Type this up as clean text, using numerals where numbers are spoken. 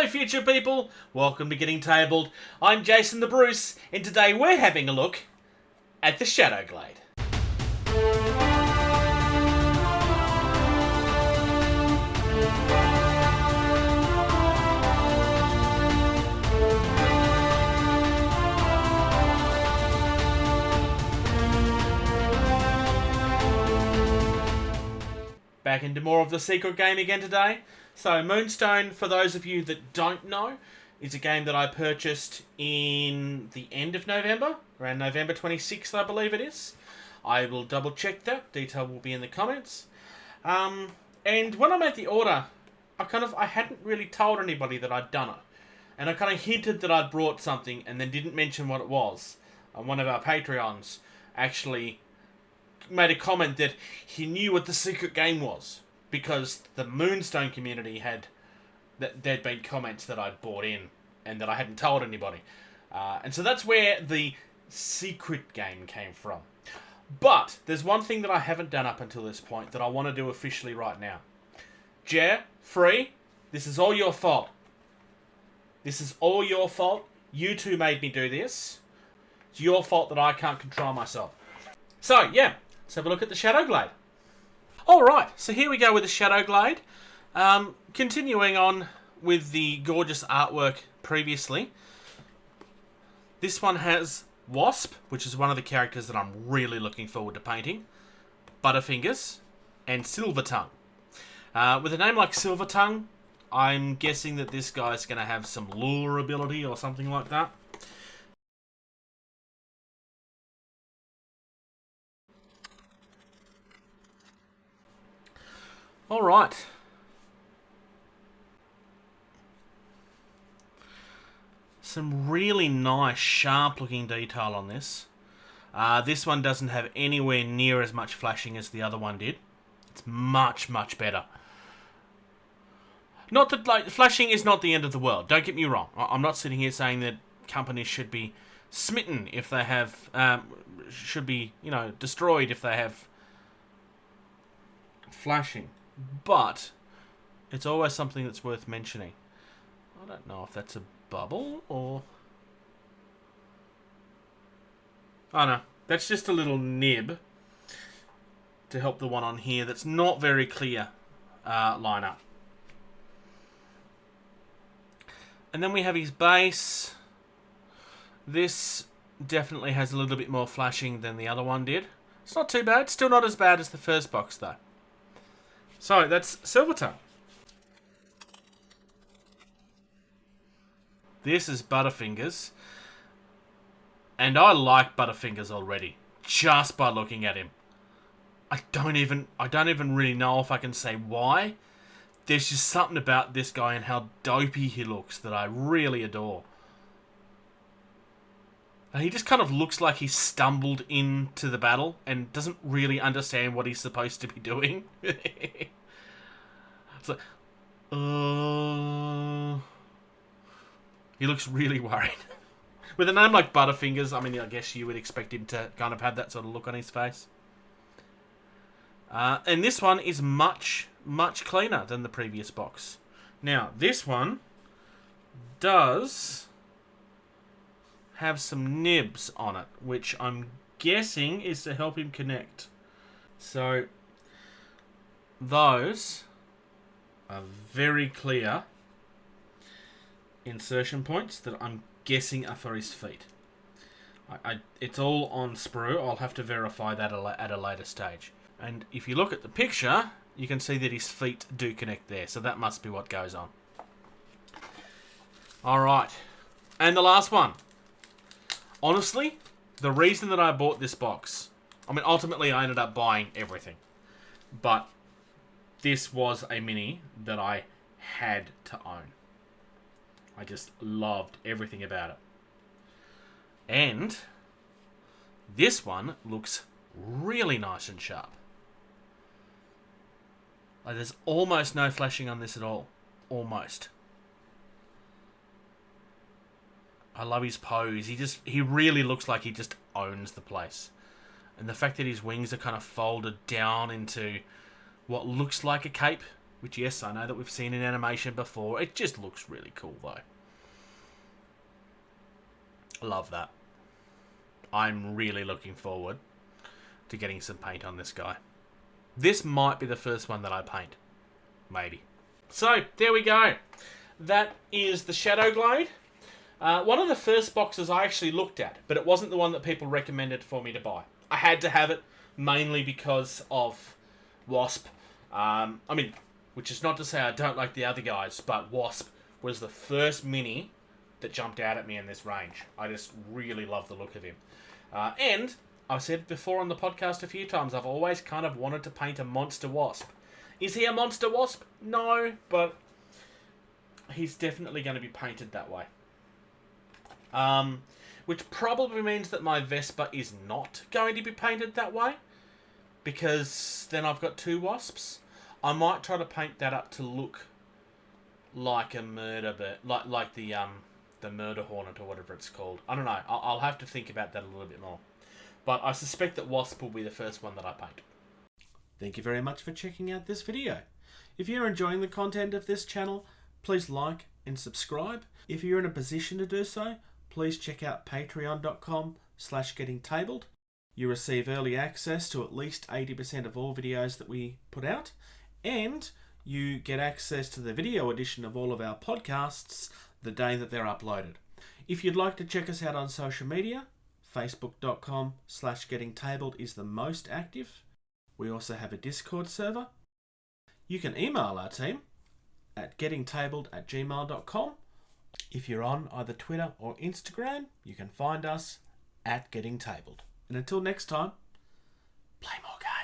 Hello future people, welcome to Getting Tabled. I'm Jason the Bruce, and today we're having a look at the Shadow Glade. Back into more of the secret game again today. So Moonstone, for those of you that don't know, is a game that I purchased in the end of November, around November 26th I believe it is. I will double check that, detail will be in the comments. And when I made the order, I hadn't really told anybody that I'd done it. And I kind of hinted that I'd brought something and then didn't mention what it was. And one of our Patreons actually made a comment that he knew what the secret game was because the Moonstone community there'd been comments that I'd bought in and that I hadn't told anybody, and so that's where the secret game came from. But there's one thing that I haven't done up until this point that I want to do officially right now. Jer, Free, this is all your fault. This is all your fault. You two made me do this. It's your fault that I can't control myself. So yeah, let's have a look at the Shadow Glade. Alright, so here we go with the Shadow Glade. Continuing on with the gorgeous artwork previously. This one has Wasp, which is one of the characters that I'm really looking forward to painting. Butterfingers, and Silvertongue. With a name like Silvertongue, I'm guessing that this guy's going to have some lure ability or something like that. Alright. Some really nice, sharp looking detail on this. This one doesn't have anywhere near as much flashing as the other one did. It's much, much better. Not that, flashing is not the end of the world. Don't get me wrong. I'm not sitting here saying that companies should be smitten if they have... should be, destroyed if they have flashing. But it's always something that's worth mentioning. I don't know if that's a bubble or... Oh no, that's just a little nib to help the one on here that's not very clear line up. And then we have his base. This definitely has a little bit more flashing than the other one did. It's not too bad. Still not as bad as the first box though. So that's Silvertongue. This is Butterfingers. And I like Butterfingers already. Just by looking at him. I don't even really know if I can say why. There's just something about this guy and how dopey he looks that I really adore. And he just kind of looks like he stumbled into the battle and doesn't really understand what he's supposed to be doing. It's like, he looks really worried. With a name like Butterfingers, I mean, I guess you would expect him to kind of have that sort of look on his face. And this one is much, much cleaner than the previous box. Now, this one does have some nibs on it, which I'm guessing is to help him connect. So, those are very clear insertion points that I'm guessing are for his feet. It's all on sprue. I'll have to verify that at a later stage. And if you look at the picture, you can see that his feet do connect there. So that must be what goes on. Alright. And the last one. Honestly, the reason that I bought this box... I mean, ultimately I ended up buying everything. But this was a mini that I had to own. I just loved everything about it. And this one looks really nice and sharp. There's almost no flashing on this at all. Almost. I love his pose. He really looks like he just owns the place. And the fact that his wings are kind of folded down into what looks like a cape Which, yes, I know that we've seen in animation before. It just looks really cool, though. Love that. I'm really looking forward to getting some paint on this guy. This might be the first one that I paint. Maybe. So, there we go. That is the Shadow Glade. One of the first boxes I actually looked at, but it wasn't the one that people recommended for me to buy. I had to have it, mainly because of Wasp. Which is not to say I don't like the other guys, but Wasp was the first mini that jumped out at me in this range. I just really love the look of him. And I've said before on the podcast a few times, I've always kind of wanted to paint a monster Wasp. Is he a monster Wasp? No, but he's definitely going to be painted that way. Which probably means that my Vespa is not going to be painted that way, because then I've got two Wasps. I might try to paint that up to look like a murder bird, like the murder hornet or whatever it's called. I don't know. I'll have to think about that a little bit more. But I suspect that Wasp will be the first one that I paint. Thank you very much for checking out this video. If you're enjoying the content of this channel, please like and subscribe. If you're in a position to do so, please check out patreon.com/gettingtabled. You receive early access to at least 80% of all videos that we put out, and you get access to the video edition of all of our podcasts the day that they're uploaded. If you'd like to check us out on social media, facebook.com/gettingtabled is the most active. We also have a Discord server. You can email our team at gettingtabled@gmail.com. If you're on either Twitter or Instagram, you can find us at gettingtabled. And until next time, play more games.